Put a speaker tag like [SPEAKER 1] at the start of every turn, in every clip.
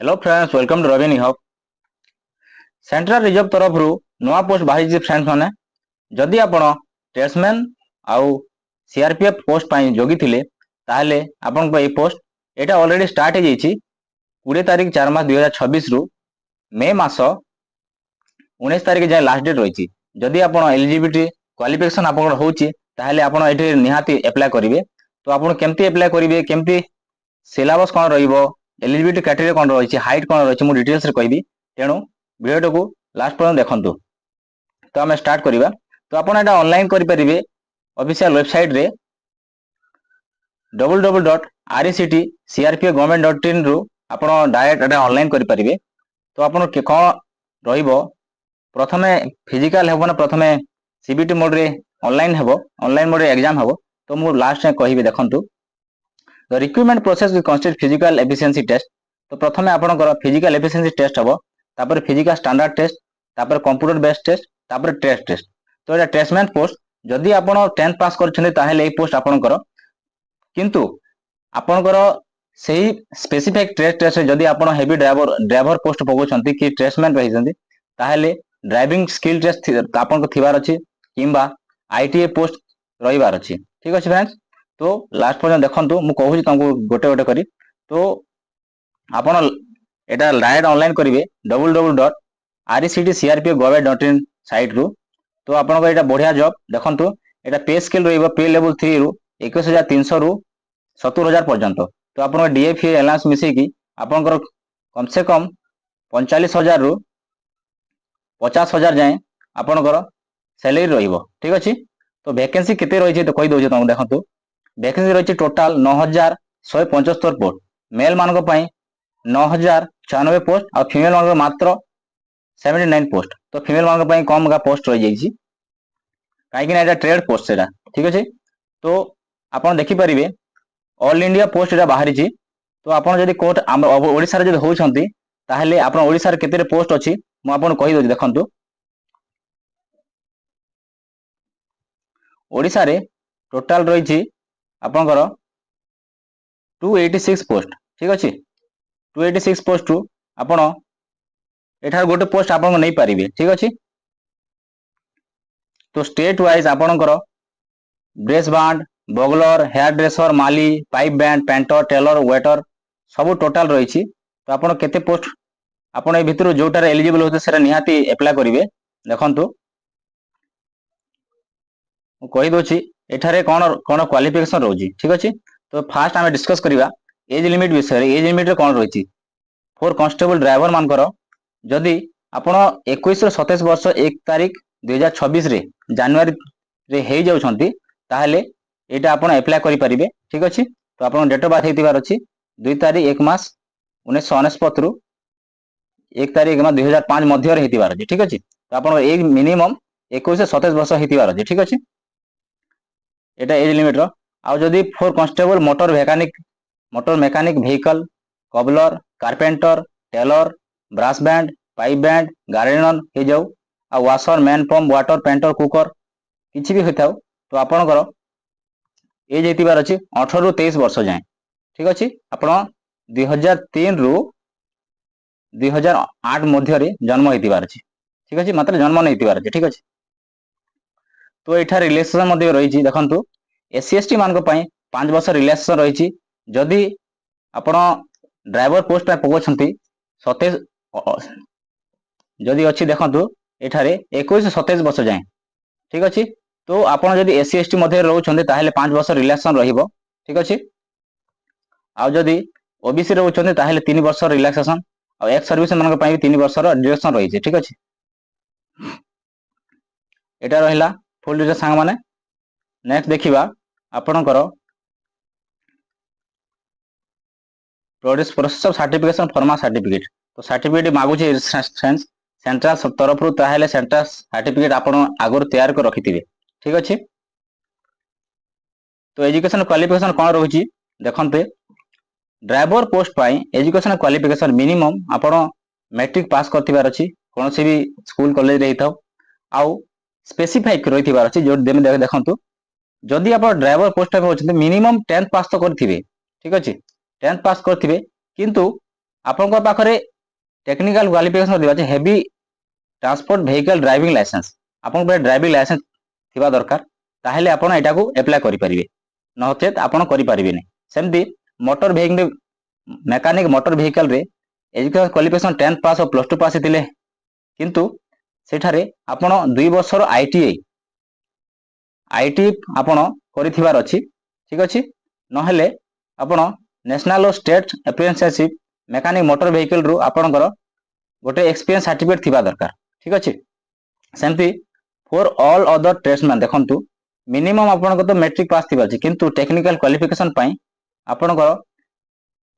[SPEAKER 1] Hello friends, welcome to Ravi hub. Central reserve तरफ नुआ post बाहरी फ्रेंड्स मैंने जदि आपण टेस्टमैन आउ सीआरपीएफ पोस्ट पाई जोगी थिले ताहले आपन को ए पोस्ट एटा ऑलरेडी स्टार्ट हो जाइछि 20 तारिख 4 मास 2026 रु मे मास 19 तारिख जाए लास्ट डेट रही। जदि आपण एलिजिबिलिटी क्वालिफिकेशन आपन होछि ताहले आपण एठी निहाती अप्लाई करिवे। तो आपण केमती अप्लाई करिवे, केमती सिलेबस कौन रहिबो, एलिजिबिलिटी क्राइटेरिया कौन रही, हाइट कौन रही, मुझे डिटेल्स रे कहबी। तेणु वीडियो को लास्ट पर्यंत देखंतु। तो आम स्टार्ट करिबा। तो आपण एटा ऑनलाइन करि परिबे ऑफिशियल वेबसाइट रे www.recict.crpfgovernment.in रु आपण डायरेक्ट एटा ऑनलाइन करि परिबे। तो आपण के कौन रहिबो, प्रथमे फिजिकल हेबो ना प्रथमे सीबीटी मोड रे ऑनलाइन हेबो, ऑनलाइन मोड रे एग्जाम हेबो। तो मु लास्ट में कहबी देखंतु। The recruitment process will consist physical efficiency test. तो प्रथम आपनकर फिजिकल एफिशिएंसी टेस्ट हबो, तापर फिजिकल स्टैंडर्ड टेस्ट, तापर कंप्यूटर बेस्ड टेस्ट, तापर टेस्ट टेस्ट। तो एटा टेस्टमैन पोस्ट जदि आपण 10th पास करछन्ते ताहेले ए पोस्ट आपनकर, किंतु आपनकर सेही स्पेसिफिक टेस्ट रे जदि आपण हेवी ड्राइवर पोस्ट पगोछन्ती कि टेस्टमैन रहिसन्ती ताहेले ड्राइविंग स्किल टेस्ट आपनको थिबार अछि किंबा आईटीए पोस्ट रहिबार अछि। ठीक अछि फ्रेंड्स। तो लास्ट पर्यंत देखंतु, मु कहूछि तुमको गोटे गोटे करी। तो आपण एटा डायरेक्ट ऑनलाइन करिवे www.recict.crpfgovernment.in साइट रु। तो आपनको एटा बढ़िया जॉब देखंतु। एटा पे स्केल रहिबो पे लेवल 3 रु 21300 रु 70000 पर्यंत। तो आपण डीएफए अलाउंस मिसे की आपनकर कम से कम 45000 रु 50000 जाए आपनकर सैलरी रहिबो। ठीक अछि। तो वैकेंसी केते रहि छै तो कहि दोजे तुमको देखंतु। वैकेंसी रही टोटाल 9175 पोस्ट, मेल मान 9096 पोस्ट और फीमेल मान मात्र 79 पोस्ट। तो फीमेल मान कम पोस्ट रही जाइए कहीं ट्रेड पोस्ट से। ठीक अच्छे। तो आप देखिपारे ऑल इंडिया पोस्ट एटा बाहरी। तो आप कोर्ट ओडिशा रे होती ताहले आप ओडिशा रे केते पोस्ट अच्छी मुझे कही दो देखंतु। ओडिशा रे टोटाल रही आपनकर 286 पोस्ट। ठीक अच्छे। 286 पोस्ट रु आपण एठार गोटे पोस्ट आपन नहीं पारिबे। ठीक अच्छे। तो स्टेट वाइज आपनकर brass band, bugler, hair dresser, माली, pipe band, painter, tailor, waiter सब टोटाल रही। तो आपन केते पोस्ट आपन ए भितर जोटार एलिजिबल होते सेरा निहाती अप्लाई करिवे देखंतु। मु कहि दोछि एठारे कोन कोन क्वालिफिकेशन रहउजी। ठीक अछि। तो फास्ट आमे डिस्कस करिवा एज लिमिट विषय। एज लिमिट रे कोन रहिछि फॉर कांस्टेबल ड्राइवर मानकर जदि आपण 21 ରୁ 27 वर्ष 1 तारिख 2026 रे जनवरी रे हे जाउछंती ताहले एटा आपण अप्लाई करि परिबे। ठीक अछि। तो आपण डेट ऑफ बर्थ हेतिबार अछि 2 तारिख 1 मास 1949 रु 1 तारिख 1 मास 2005 मध्य रे हेतिबार अछि। ठीक अछि। तो आपण एज मिनिमम 21 से 27 वर्ष हेतिबार अछि। ठीक अछि। एटा एज लिमिट रो। आ जदि for constable motor mechanic vehicle, cobbler, carpenter, tailor, brass band, pipe band, guardian हो जाऊ आ washerman pump, water painter, cooker किछि भी होताऊ। तो आपनकर एज हेतिबार अछि 18 ରୁ 23 वर्ष जाए। ठीक अछि। आपण 2003 रु 2008 मध्य रे जन्म हेतिबार अछि। ठीक अछि। मात्र जन्म नै हेतिबार अछि। ठीक अछि। तो एठा रिलैक्सेशन मध्ये रही देखंतु। एससी एसटी मान 5 वर्ष रिलैक्सेशन रही। जदि आपण ड्राइवर पोस्ट पे पगोछंती 27 जदि अच्छी देखंतु एठारे 21 से 27 वर्ष जाए। ठीक अछि। तो आपण जदि एससी एसटी मध्ये रहउछंती ताहेले 5 वर्ष रिलैक्सेशन रहिबो। ठीक अछि। आ जदि ओबीसी रहउछंती ताहेले 3 वर्ष रिलैक्सेशन आ एक्स सर्विस मान 3 वर्ष रिलैक्सेशन रही। ठीक अछि। एटा रहिला फुल डिटेल सांग माने। नेक्स्ट देखिबा आपनकर प्रोसेस ऑफ सर्टिफिकेशन फॉर्मा सर्टिफिकेट। तो सर्टिफिकेट मागुचे फ्रेंड्स सेंट्रल तरफ रु ताहेले सेंट्रल सर्टिफिकेट आपण आगर तैयार कर रखिथिबे। ठीक अछि। तो एजुकेशन क्वालिफिकेशन कोन रहउची देखंते। ड्राइवर पोस्ट पाई एजुकेशन क्वालिफिकेशन मिनिमम आपण मैट्रिक पास करथिबार अछि कोनोसी भी स्कूल कॉलेज रे हिथाउ आउ स्पेसिफाइक रहिथिबार अछि जो देखंतु। जदि आप ड्राइवर पोस्ट पे होछंती मिनिमम 10th पास तो करथिबे। ठीक अछि। 10th पास करथिबे किंतु ଆପଣଙ୍କ ପାଖରେ टेक्निकल क्वालिफिकेशन दिबा छै heavy transport vehicle driving licence आपन पे ड्राइविंग लाइसेंस थिबा दरकार ताहेले आपण एटा को अप्लाई करि परिबे नचेत आपण करि परिबे नै सेमती motor vehicle mechanic motor vehicle रे एजुकेशन क्वालिफिकेशन 10th पास और प्लस 2 पास थिले किंतु सेठारे आपण 2 वर्षर आईटी आपण करिथिबार अछि ठीक अछि नहेले आपण नेशनल और state apprenticeship mechanic motor vehicle रु आपणकर गोटे एक्सपीरियंस सर्टिफिकेट थिबा दरकार ठीक अछि सेमती फॉर ऑल अदर ट्रेड्समैन देखंतु मिनिमम आपणकर तो मैट्रिक पास थिबा अछि किंतु टेक्निकल क्वालिफिकेशन पई आपणकर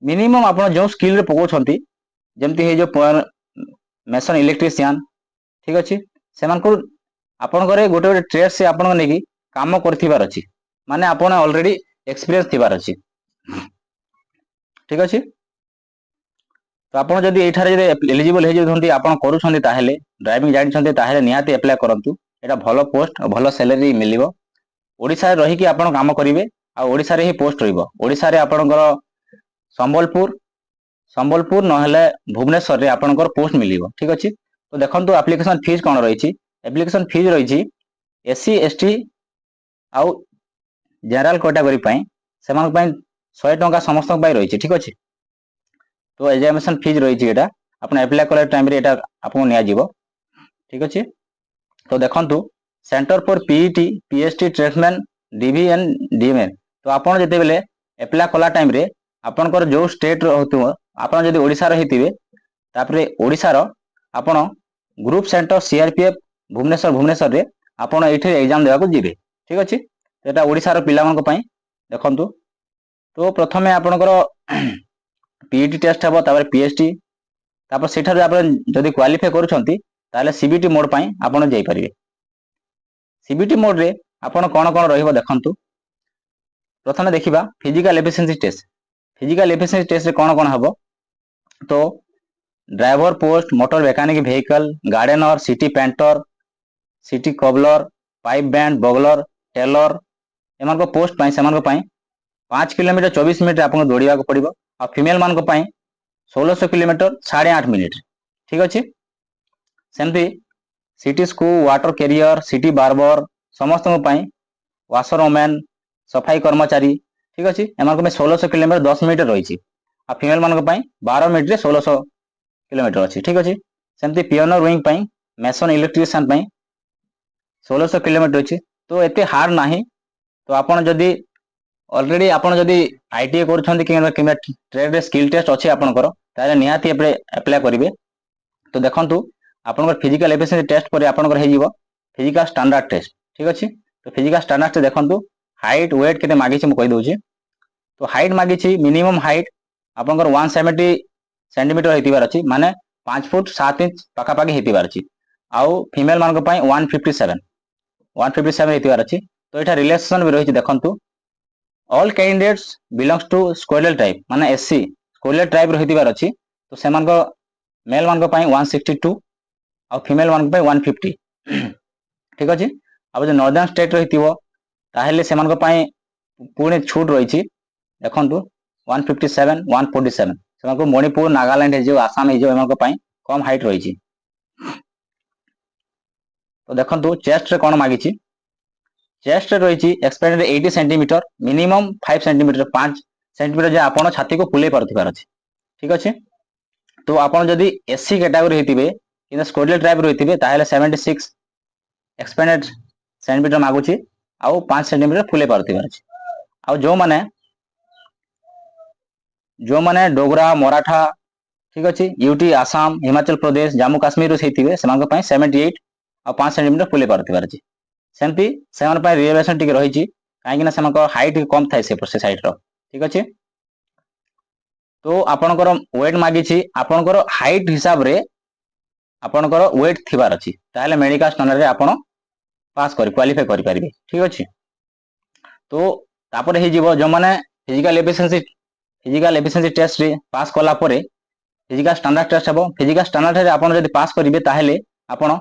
[SPEAKER 1] मिनिमम आपण जो स्किल रे पकोछंती जेमती हे जो मेसन इलेक्ट्रिशियन ठीक अछि सेमान को आपणकर गोटे गोटे ट्रेड से आपण नेकी काम करथिबार अछि माने आपण ऑलरेडी एक्सपीरियंस थिबार अछि ठीक अछि तो आपण जदि एठारे जदि एलिजिबल हे जथंती आपण करूछंती ताहेले ड्राइविंग जानिछंती ताहेले निहाती अप्लाई करंतु एटा भलो पोस्ट भलो सैलरी मिलिबो ओडिसा रे रही कि आपण काम करिवे आ ओडिसा रे ही पोस्ट रहइबो ओडिसा रे आपणकर संबलपुर संबलपुर नहेले भुवनेश्वर रे आपणकर पोस्ट मिलिबो ठीक अछि तो देखंतु एप्लीकेशन फीस कोन रहिछि एप्लीकेशन फीस रहिछि एससी एसटी आउ जनरल कैटेगरी पई सेमान पई 100 टका समस्त पई रहिछि ठीक अछि तो एग्जामिनेशन फीस रही है आप अप्लाई कला टाइम रे एटा आपको निया जीवो ठीक अछि तो देखंतु centre for PET PST tradesman DV and DMA तो आपण जते बेले अप्लाई कला टाइम रे आपनकर जो स्टेट रहतु आपण जदि ओडिसा रहितिबे तापरे ओडिसा रो आपण ग्रुप सेंटर सीआरपीएफ भुवनेश्वर रे आपण एठी एग्जाम देबा को जिवे ठीक अछि एटा ओडिसा रो पिला मन को पई देखंतु तो प्रथमे आपनकर पीईटी टेस्ट हबो तापर पीएसटी तापर सेठारे आपण जदि क्वालिफाई करूछंती ताले सीबीटी मोड पई आपण जाई परिबे सीबीटी मोड रे आपण कोन कोन रहिबो देखंतु प्रथमे देखिबा फिजिकल एफिशिएंसी टेस्ट रे कोन कोन हबो तो driver post motor mechanic vehicle gardener city painter city cobbler pipe band bugler tailor एमान को पोस्ट पई सेमान को पई 5 किलोमीटर 24 मिनिट आपन दौड़िया को पड़िबो आ फीमेल मान को पई 1600 किलोमीटर 8.5 मिनिट ठीक अछि सेमती सिटी स्कू वाटर कैरियर सिटी बार्बर समस्त को पई वाशर वोमेन सफाई कर्मचारी ठीक अछि एमान को 1600 किलोमीटर 10 मिनिट रहिछि आ फीमेल मान को पई 12 मिनिट रे 1600 किलोमीटर अछि ठीक अछि सेमती पियोनर विंग पई मेसन इलेक्ट्रिशियन पई 1600 किलोमीटर अछि तो एते हार नाही तो आपण जदी ऑलरेडी आपण जदी आईटीआई करूछंती कि ट्रेड रे स्किल टेस्ट अछि आपनकर ताले निहाती अप्लाई करिवे तो देखंतु आपनकर फिजिकल एफिशिएंसी टेस्ट पर आपनकर हे जीवो फिजिकल स्टैंडर्ड टेस्ट ठीक अछि तो फिजिकल स्टैंडर्ड टेस्ट देखंतु हाइट वेट केते मागी छी म कहि दोछि तो हाइट मागी छी मिनिमम हाइट आपनकर 170 सेंटीमीटर हेतिबार अछि माने 5 फुट 7 इंच पाका पाकी हेतिबार अछि आउ फीमेल मान को पई 157 हेतिबार अछि तो एटा रिलेशन भी रहि देखंतु all candidates belongs to scheduled type माने एससी स्क्वाडल टाइप रहितिबार अछि तो सेमान को मेल मान को पई 162 और फीमेल मान को पई 150 ठीक अछि अब जो नॉर्दर्न स्टेट रहितिबो ताहेले सेमान को पई पुणे छूट रहिछि देखंतु 157 147 सेमान को मणिपुर नागालैंड हे जो आसाम हे जो एमान को पई कम हाइट रहिछि तो देखंतु चेस्ट रे कोन मागिछि चेस्ट रही expanded 80 centimeter minimum 5 centimeter 5 centimeter जे आपण छाती को फुले पारथिबार अछि ठीक अछि तो आपण जदी एससी कैटेगरी हेतिबे कि स्क्वाडल ट्राइब रहितिबे ताहेले 76 एक्सपेंडेड सेंटीमीटर मागुछि आउ 5 सेंटीमीटर फुले पारथिबार अछि आउ जो माने डोगरा मराठा ठीक अछि यूटी आसाम हिमाचल प्रदेश जम्मू काश्मीर रो हेतिबे समान को पई 78 और 5 सेंटीमीटर फुले पारथिबार अछि सेमती सेमान पाई रिजर्वेशन टिके रहिछि काहेकि ना सेमान को हाइट कम थाए से साइड रो ठीक अछि तो आपनकर वेट मागिछि आपनकर हाइट हिसाब रे आपनकर वेट थिबार अछि ताले मेडिकल स्टैंडर्ड रे आपण पास करि क्वालीफाई करि परिबे ठीक अछि तो तापर हे जीवो जो माने फिजिकल एफिशिएंसी टेस्ट रे पास कला परे फिजिकल स्टैंडर्ड टेस्ट हबो फिजिकल स्टैंडर्ड रे आपण जदि पास करिवे ताहेले आपण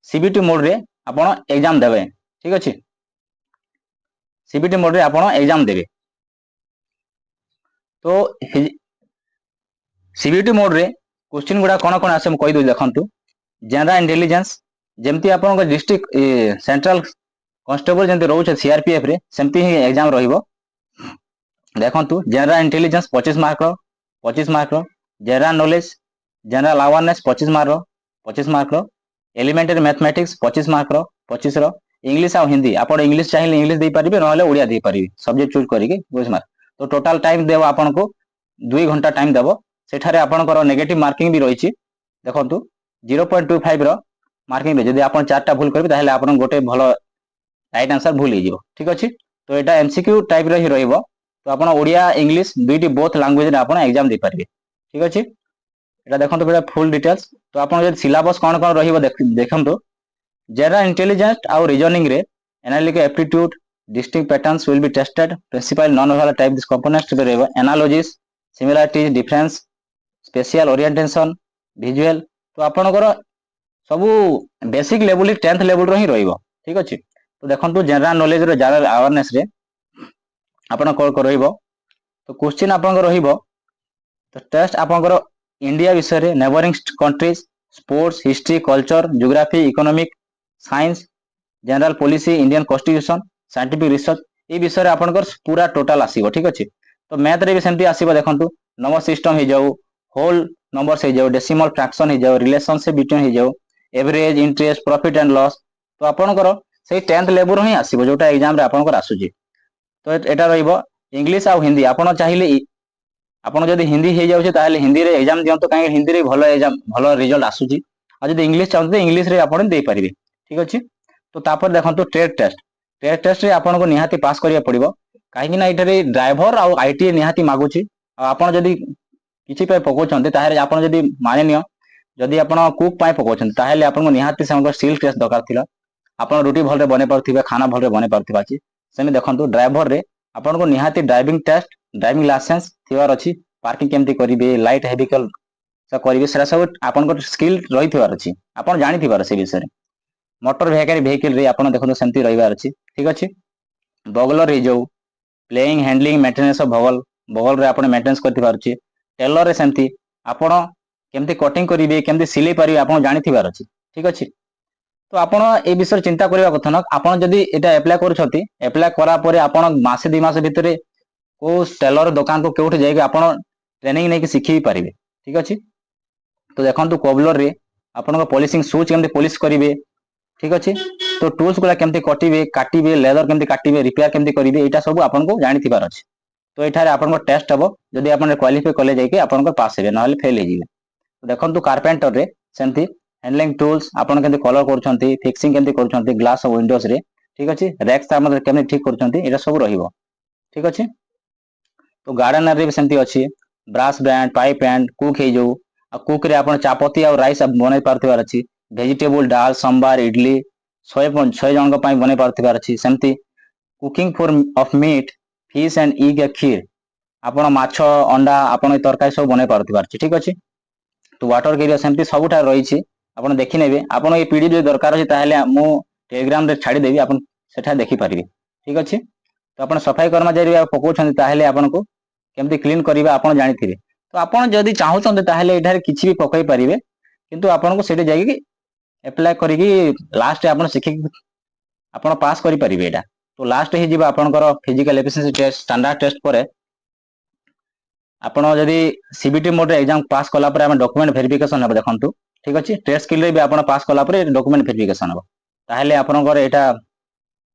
[SPEAKER 1] सीबीटी मोड रे आपण एग्जाम देबे ठीक अछि सीबीटी मोड रे आपण एग्जाम देबे तो सीबीटी मोड रे क्वेश्चन गुड़ा कौन कौन आसे कही दूँ देखंतु जनरल इंटेलिजेंस जेमती आपन डिस्ट्रिक्ट सेंट्रल कांस्टेबल जेमती रोचे सीआरपीएफ रे सेमती ही एग्जाम रहिबो देखंतु जनरल इंटेलिजेंस 25 मार्क रो general knowledge general awareness 25 mark रो एलिमेंटरी मैथमेटिक्स 25 मार्क रो 25 रो इंग्लिश आ हिंदी आप इंग्लिश चाहिए इंग्लिश दे पारिबे नहले ओडिया दे पारिबे सब्जेक्ट चूज करिके 25 मार्क तो टोटल टाइम देव आपन को 2 घंटा टाइम देव सेठारे आपनकर नेगेटिव मार्किंग भी रहिछि देखंतु 0.25 रो मार्किंग रे जदि आपन चारटा भूल करबे ताहले आपन गोटे भलो राइट आंसर भूल ही जीवो ठीक अछि तो एटा एमसीक्यू टाइप रे ही रहइबो तो आपन ओडिया इंग्लिश दुईटी बोथ लैंग्वेज रे आपन एग्जाम दे पारिबे ठीक अछि एटा देखंतु बेटा फुल डिटेल्स तो आपन जे सिलेबस कोन कोन रहिबो देखंतु जनरल इंटेलिजेंस आउ रीजनिंग रे analytical aptitude distinct patterns will be tested principle non variable type this components रे रहइबो analogies similarities difference spatial orientation visual तो आपनकर सब बेसिक लेवल 10th लेवल रो ही रहइबो ठीक अछि तो देखंतु जनरल नॉलेज रो जनरल अवेयरनेस रे आपन कोन को रहइबो तो क्वेश्चन आपन को रहइबो तो टेस्ट आपन इंडिया विषय रे neighbouring countries sports history culture geography economic science general policy Indian constitution scientific research ए विषय रे आपन पूरा टोटल आसीबो ठीक अछि तो मैथ रे भी सेमती आसीबो देखंतु नंबर सिस्टम हे जाऊ होल नंबर्स हे जाऊ डेसिमल फ्रैक्शन हे जाऊ रिलेशनशिप बिटवीन हे जाऊ average interest profit and loss तो आपनकर से 10th लेवल ही आसीबो जोटा एग्जाम रे आपनकर आसुची तो एटा रहइबो इंग्लिश आ हिंदी आपन चाहिए आपन जदि हिंदी हे जाउछे ताहले हिंदी रे एग्जाम दियंतो काहे हिंदी रे भलो एग्जाम भलो रिजल्ट आसुची आ जदि इंग्लिश चाहते इंग्लिश रे आपन दे परिबे ठीक अछि तो तापर देखंतु ट्रेड टेस्ट रे आपन को निहाती पास करिया पड़िबो काहे ना इटरे ड्राइवर आ आईटी निहाती मागुची आ आपन जदि किछि पे पकोचंते ताहे आपन जदि माने नियो जदि आपन कुक पाए पकोचंते ताहे आपन को निहाती समगर स्किल टेस्ट दरकार थिला आपन रोटी भलरे बने पारथिबे खाना भलरे बने पारथिबा छी सेमे देखंतु ड्राइवर रे आपन को निहाती ड्राइविंग टेस्ट ड्राइविंग लाइसेंस थिवार अछि पार्किंग केमती करिवे लाइट हेविकल से करिवे सेरा सब आपन को स्किल रही थिवार अछि आपन जानि थिवार से विषय रे मोटर वेहिकल रे आपन देखंतु सेमती रहिवार अछि ठीक अछि बगलर रे जाऊ प्लेइंग हैंडलिंग मेंटेनेंस ऑफ बगल रे आपन मेंटेनेंस करथिवार अछि टेलर रे सेमती आपन केमती कटिंग करिवे केमती सिलाई परिवे आपन जानि थिवार अछि ठीक अछि तो आपण ए विषय चिंता करबा कथा न आपण जदि एटा अप्लाई करूछथि अप्लाई करा परे आपण मासे 2 मास भितरे को टेलर दुकान को केउठ जाय के आपण ट्रेनिंग नै के सिखि पारिबे ठीक अछि तो देखंतु कोबलर रे आपण को पॉलिशिंग शूज केमते पॉलिश करिवे ठीक अछि तो टूल्स गुला केमते कटिवे काटिवे लेदर केमते काटिवे रिपेयर केमते करिवे एटा सब आपण को जानि थिबार अछि तो एठारे आपण को टेस्ट हबो जदि आपण क्वालिफाई कले जाय के आपण को पास हेबे नहले फेल हे जिवे तो देखंतु कारपेंटर रे सेमती हैंडलिंग टूल्स आपण केमते कलर करूछंती फिक्सिंग केमते करूछंती ग्लास और विंडोज रे ठीक अछि रैक्स ता मतलब केमते ठीक करूछंती एटा सब रहिबो ठीक अछि तो गार्डनर रे भी सेमती अछि brass band pipe band cook हे जो आ कुक रे आपण चापती और राइस बनै पारथिबार अछि वेजिटेबल डाल संबार इडली 100 जन को पई बनै पारथिबार अछि सेमती cooking for of meat fish and egg खीर आपण माछ अंडा आपण तरकारी सब बनै पारथिबार अछि ठीक अछि तो वाटर कैरियर सेमती सबुठा रही छी आपण देखि नेबे आपण ए पीडी जो दरकार अछि ताहले मु टेलीग्राम रे छाडी देबी आपण सेठा देखि पारिबे ठीक अछि तो आपण सफाई कर्मचारी पकोछन ताहले आपण को केमती क्लीन करिबा आपण जानिथिबे तो आपण जदि चाहुछन ताहले एठारे किछि भी पकई पारिबे किंतु आपण को सेठे जाई कि अप्लाई करिकि लास्ट आपण सिखि आपण पास करि पारिबे एटा तो लास्ट हे जिबा आपणकर physical efficiency test standard test परे आपण जदि सीबीटी मोड रे एग्जाम पास कला परे हम डॉक्यूमेंट वेरिफिकेशन हम देखंतु ठीक अछि टेस्ट स्किल रे भी आपण पास कला परे डॉक्यूमेंट वेरिफिकेशन हो ताहले आपणकर एटा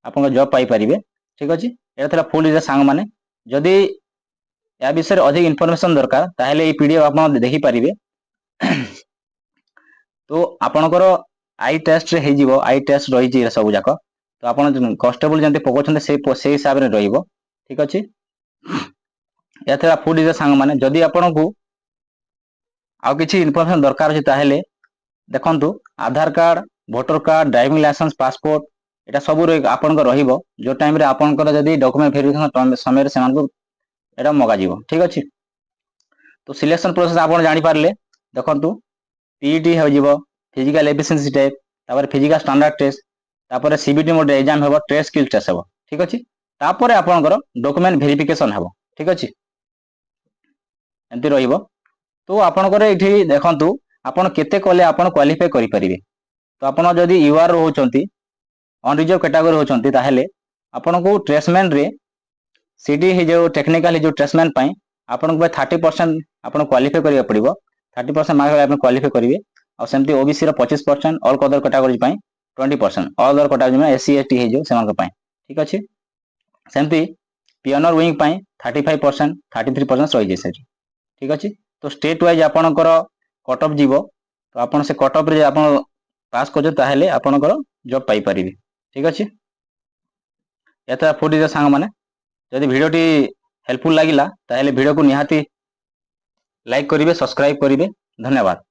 [SPEAKER 1] आपण जॉब पाई परिबे ठीक अछि एटा थला फुल जे सांग माने जदि या विषय अधिक इन्फॉर्मेशन दरकार ताहले ए पीडीएफ आपण देखि परिबे तो आपणकर आई टेस्ट रे हे जिवो आई टेस्ट रही जी सब जाक तो आपण कांस्टेबल जंते पकोछन से हिसाब रे रहिबो ठीक अछि या फुड इज सांग माने जदि आपण को आ किछि इन्फॉर्मेशन दरकार अछि ताहेले देखंतु Aadhaar card voter card driving licence passport एटा सब आपण को रहिबो जो टाइम रे आपण को जदि डॉक्यूमेंट वेरिफिकेशन समय रे समान को एटा मगा जिवो ठीक अछि तो सिलेक्शन प्रोसेस आपण जानि पारले देखंतु पीईटी हो जिवो फिजिकल एफिशिएंसी टेस्ट तापर फिजिकल स्टैंडर्ड टेस्ट तापर सीबीटी मोड एग्जाम हेबो ट्रेड स्किल टेस्ट हेबो ठीक अछि तापर आपणकर डॉक्यूमेंट वेरिफिकेशन हेबो ठीक अछि एंती रहिबो तो आपणकर ये देखु आपण केते कले आपण क्वालिफाई करि परिबे। तो आपण जदि यूआर होचंती अनरिजर्व कैटेगरी होचंती ताहेले आपण को ट्रेसमैन रे सीडी हे जो टेक्निकल जो ट्रेसमैन पई आपण को 30% आपण क्वालिफाई करिया पड़िबो। 30% मार्क आपण क्वालिफाई करिवे। और सेमती ओबीसी रो 25%, ऑल अदर कैटेगरी पई 20%, ऑल अदर कैटेगरी में एससी एसटी हे जो सेमान पई ठीक अछि। सेमती पियोनर विंग पई 35%, 33% रहि जे सेठी ठीक अछि। तो स्टेट वाइज आपणकर कट ऑफ जीवो। तो आपण से कट ऑफ रे आपण पास कर ताहेले आपणकर जॉब पाई परिबे ठीक अछि। एता फुडी रे सांग माने जदि वीडियो टी हेल्पफुल लागिला ताहेले वीडियो को निहाती लाइक करिवे, सब्सक्राइब करिवे। धन्यवाद।